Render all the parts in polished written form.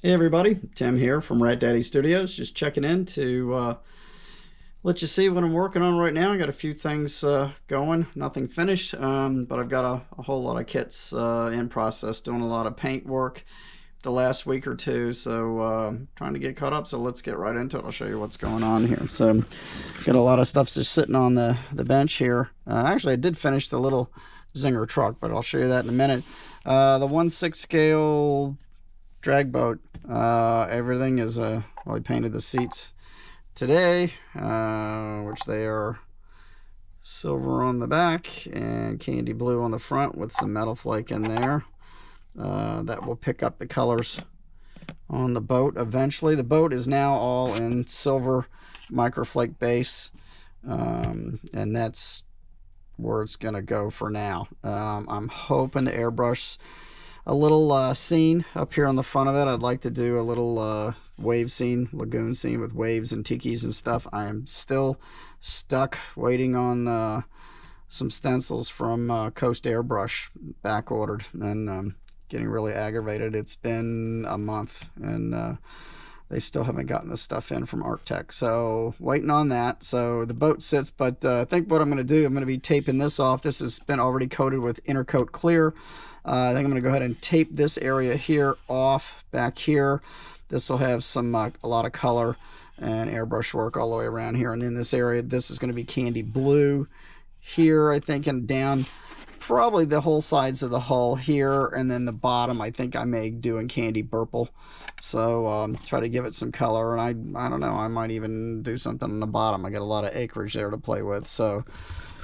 Hey everybody, Tim here from Rat Daddy Studios. Just checking in to let you see what I'm working on right now. I got a few things going, nothing finished, but I've got a whole lot of kits in process, doing a lot of paint work the last week or two, so trying to get caught up. So let's get right into it. I'll show you what's going on here. So got a lot of stuff just sitting on the bench here. Actually, I did finish the little Zinger truck, but I'll show you that in a minute. The 1/6 scale drag boat. Everything is well, I painted the seats today, which they are silver on the back and candy blue on the front with some metal flake in there. That will pick up the colors on the boat eventually. The boat is now all in silver microflake base, and that's where it's gonna go for now. I'm hoping to airbrush a little scene up here on the front of it. I'd like to do a little wave scene, lagoon scene with waves and tikis and stuff. I am still stuck waiting on some stencils from Coast Airbrush, back ordered, and getting really aggravated. It's been a month and they still haven't gotten the stuff in from Arctech, so waiting on that. So the boat sits, but I think what I'm going to do, I'm going to be taping this off. This has been already coated with Intercoat Clear. I think I'm going to go ahead and tape this area here off back here. This will have some a lot of color and airbrush work all the way around here. And in this area, this is going to be candy blue here, I think, and down probably the whole sides of the hull here, and then the bottom I think I may do in candy purple. So try to give it some color, and I don't know, I might even do something on the bottom. I got a lot of acreage there to play with, so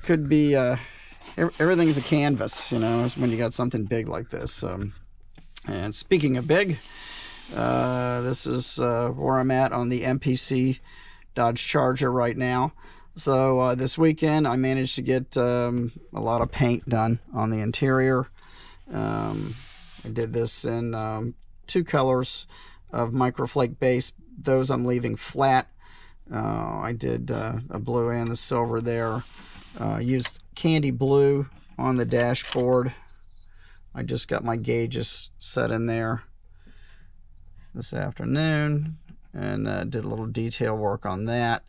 could be everything is a canvas, you know, when you got something big like this. And speaking of big, this is where I'm at on the MPC Dodge Charger right now. So this weekend I managed to get a lot of paint done on the interior. I did this in two colors of microflake base. Those I'm leaving flat. I did a blue and the silver there. Used candy blue on the dashboard. I just got my gauges set in there this afternoon and did a little detail work on that.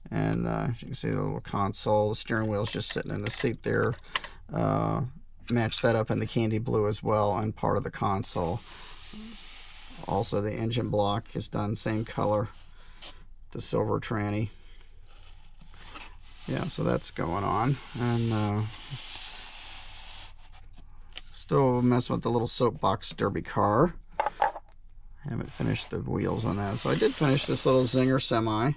And as you can see, the little console, the steering wheel's just sitting in the seat there. Matched that up in the candy blue as well and part of the console. Also, the engine block is done same color, the silver tranny. Yeah, so that's going on. And still messing with the little soapbox derby car. I haven't finished the wheels on that. So I did finish this little Zinger Semi.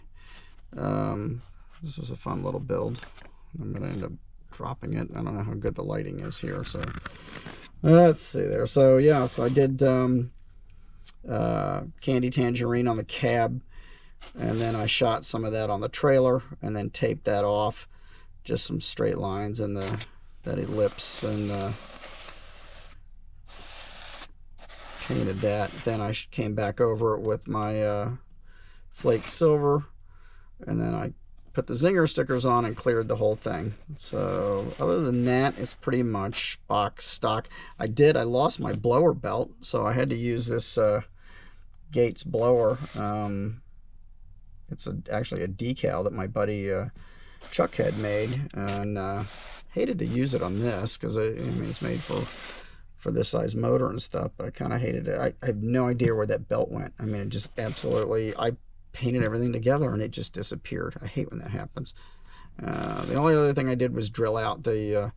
This was a fun little build. I'm going to end up dropping it. I don't know how good the lighting is here. So let's see there. So yeah, so I did candy tangerine on the cab. And then I shot some of that on the trailer and then taped that off. Just some straight lines and that ellipse, and painted that. Then I came back over it with my flake silver, and then I put the Zinger stickers on and cleared the whole thing. So other than that, it's pretty much box stock. I lost my blower belt, so I had to use this Gates blower. It's actually a decal that my buddy Chuck had made, and hated to use it on this because I mean, it's made for this size motor and stuff, but I kind of hated it. I have no idea where that belt went. I mean, it just absolutely, I painted everything together and it just disappeared. I hate when that happens. The only other thing I did was drill out the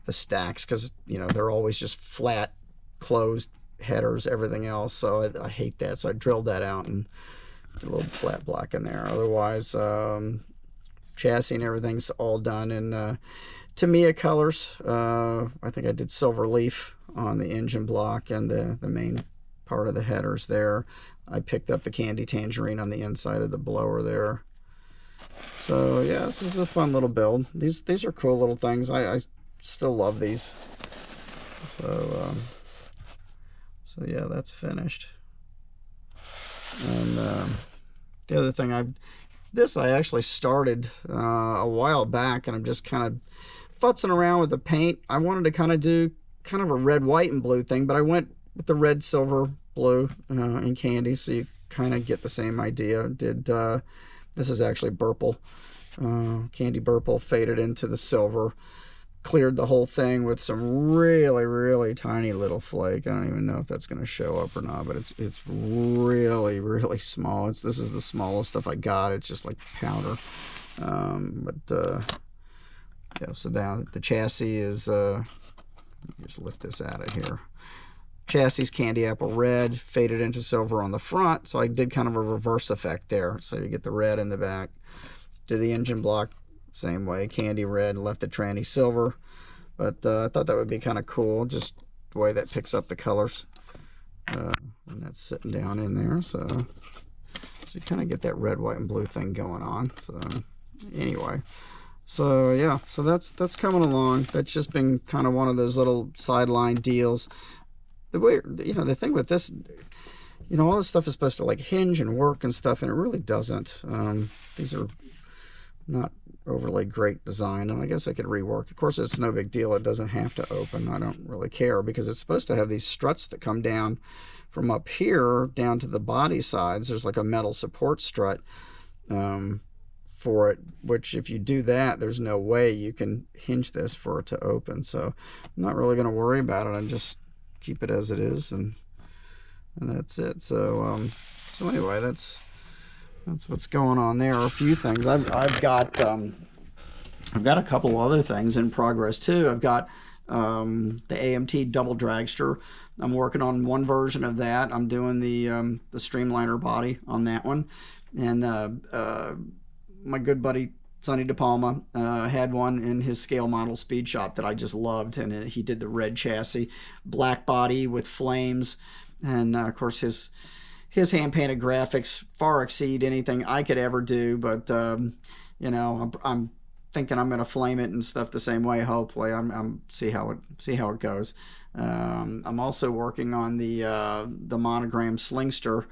stacks, because you know they're always just flat, closed headers, everything else. So I hate that. So I drilled that out and a little flat black in there. Otherwise, chassis and everything's all done in Tamiya colors. I think I did silver leaf on the engine block and the main part of the headers there. I picked up the candy tangerine on the inside of the blower there. So yeah, this is a fun little build. These are cool little things. I still love these. So yeah, that's finished. And the other thing, I actually started a while back, and I'm just kind of futzing around with the paint. I wanted to kind of do a red, white, and blue thing, but I went with the red, silver, blue in candy, so you kind of get the same idea. This is actually Burple, candy Burple, faded into the silver. Cleared the whole thing with some really tiny little flake. I don't even know if that's going to show up or not, but it's really small. This is the smallest stuff I got. It's just like powder. Yeah, so now the chassis is, just lift this out of here. Chassis candy apple red, faded into silver on the front, so I did kind of a reverse effect there. So you get the red in the back. Did the engine block same way, candy red, left the tranny silver. But I thought that would be kind of cool, just the way that picks up the colors. And that's sitting down in there, so you kind of get that red, white, and blue thing going on. So anyway, so yeah, so that's coming along. That's just been kind of one of those little sideline deals. The way, the thing with this, all this stuff is supposed to like hinge and work and stuff, and it really doesn't. These are not overly great design, and I guess I could rework. Of course, it's no big deal. It doesn't have to open. I don't really care, because it's supposed to have these struts that come down from up here down to the body sides. There's like a metal support strut for it, which if you do that, there's no way you can hinge this for it to open. So I'm not really going to worry about it. I just keep it as it is, and that's it. So anyway, that's what's going on there. A few things. I've got a couple other things in progress too. I've got the AMT double dragster. I'm working on one version of that. I'm doing the streamliner body on that one, and my good buddy Sonny DePalma had one in his scale model speed shop that I just loved, and he did the red chassis, black body with flames, and of course his hand painted graphics far exceed anything I could ever do. But I'm thinking I'm going to flame it and stuff the same way. Hopefully, I'm see how it goes. I'm also working on the monogram Slingster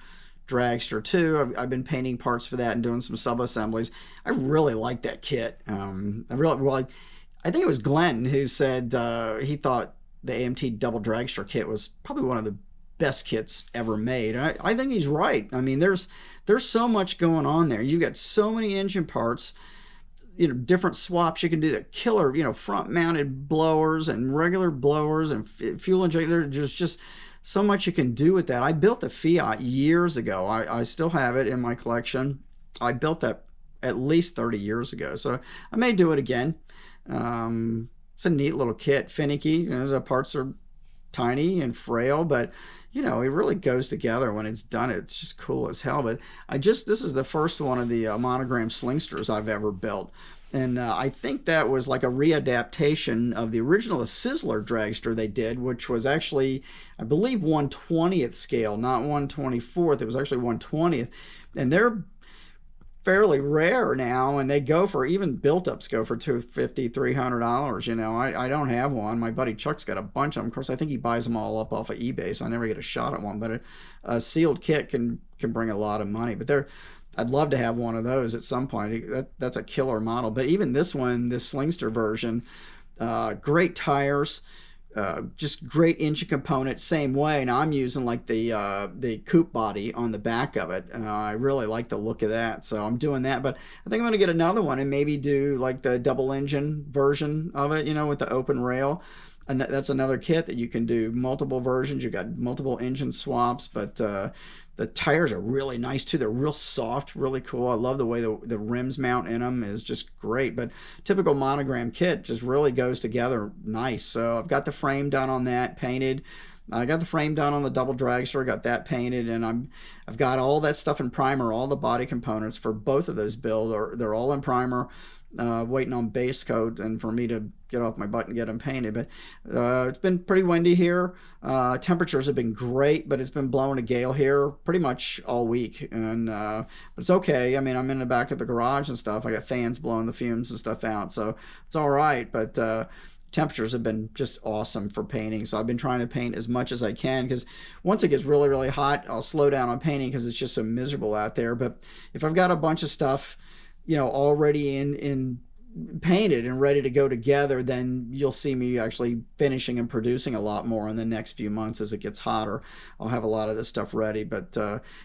dragster too. I've been painting parts for that and doing some sub assemblies. I really like that kit. I think it was Glenn who said he thought the AMT double dragster kit was probably one of the best kits ever made. And I think he's right. I mean, there's so much going on there. You got so many engine parts, different swaps you can do. That killer, front mounted blowers and regular blowers and fuel injector. There's just so much you can do with that. I built a Fiat years ago. I still have it in my collection. I built that at least 30 years ago, so I may do it again. It's a neat little kit, finicky. The parts are tiny and frail, but it really goes together when it's done. It's just cool as hell. But this is the first one of the monogram Slingsters I've ever built, and I think that was like a readaptation of the original Sizzler dragster they did, which was actually, I believe, 1/20th scale, not 1/24th. It was actually 1/20th, and they're fairly rare now, and they go for, even built-ups go for $250, $300. I don't have one. My buddy Chuck's got a bunch of them. Of course, I think he buys them all up off of eBay, so I never get a shot at one. But a sealed kit can bring a lot of money. But I'd love to have one of those at some point. That's a killer model. But even this one, this Slingster version, great tires, just great engine components, same way. Now I'm using like the coupe body on the back of it. I really like the look of that, so I'm doing that. But I think I'm going to get another one and maybe do like the double engine version of it, with the open rail. And that's another kit that you can do multiple versions. You've got multiple engine swaps, but the tires are really nice too. They're real soft, really cool. I love the way the rims mount in them is just great. But typical monogram kit just really goes together nice. So I've got the frame done on that, painted. I got the frame done on the double dragster. I got that painted, and I've got all that stuff in primer. All the body components for both of those builds they're all in primer. Waiting on base coat and for me to get off my butt and get them painted. But it's been pretty windy here. Temperatures have been great, but it's been blowing a gale here pretty much all week, and but it's okay. I mean, I'm in the back of the garage and stuff. I got fans blowing the fumes and stuff out, so it's all right. But temperatures have been just awesome for painting, so I've been trying to paint as much as I can, because once it gets really hot, I'll slow down on painting because it's just so miserable out there. But if I've got a bunch of stuff already in painted and ready to go together, then you'll see me actually finishing and producing a lot more in the next few months as it gets hotter. I'll have a lot of this stuff ready, but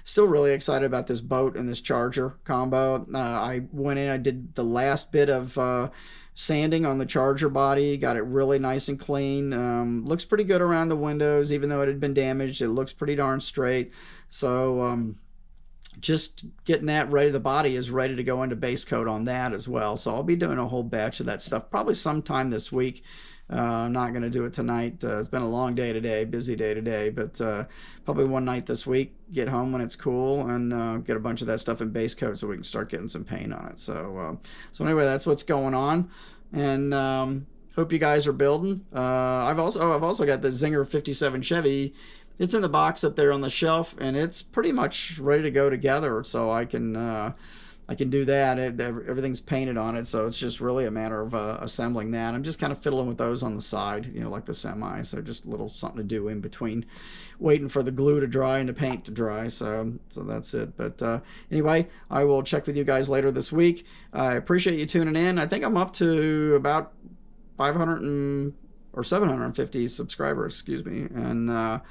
still really excited about this boat and this Charger combo. I went in, I did the last bit of sanding on the Charger body, got it really nice and clean. Looks pretty good around the windows, even though it had been damaged. It looks pretty darn straight. So just getting that ready. The body is ready to go into base coat on that as well. So I'll be doing a whole batch of that stuff probably sometime this week. I'm not going to do it tonight. It's been a long day today, busy day today, but probably one night this week, get home when it's cool and get a bunch of that stuff in base coat so we can start getting some paint on it. So anyway, that's what's going on, and hope you guys are building. I've also got the Zinger 57 Chevy. It's in the box up there on the shelf, and it's pretty much ready to go together, so I can do that. Everything's painted on it, so it's just really a matter of assembling that. I'm just kind of fiddling with those on the side, like the Semi, so just a little something to do in between waiting for the glue to dry and the paint to dry. So that's it. But anyway, I will check with you guys later this week. I appreciate you tuning in. I think I'm up to about 500 or 750 subscribers, excuse me, and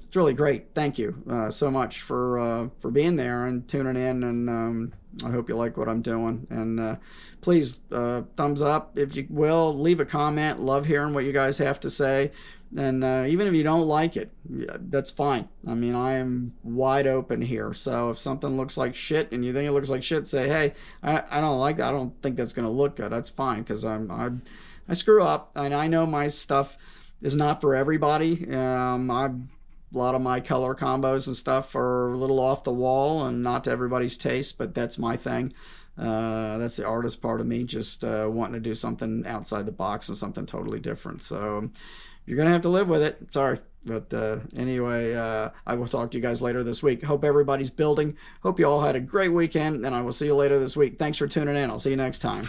it's really great. Thank you so much for being there and tuning in, and I hope you like what I'm doing. And please, thumbs up if you will. Leave a comment. Love hearing what you guys have to say. And even if you don't like it, that's fine. I mean, I am wide open here. So if something looks like shit and you think it looks like shit, say, hey, I don't like that. I don't think that's going to look good. That's fine, because I screw up, and I know my stuff is not for everybody. A lot of my color combos and stuff are a little off the wall and not to everybody's taste, but that's my thing. That's the artist part of me, just wanting to do something outside the box and something totally different. So you're going to have to live with it. Sorry. But anyway, I will talk to you guys later this week. Hope everybody's building. Hope you all had a great weekend, and I will see you later this week. Thanks for tuning in. I'll see you next time.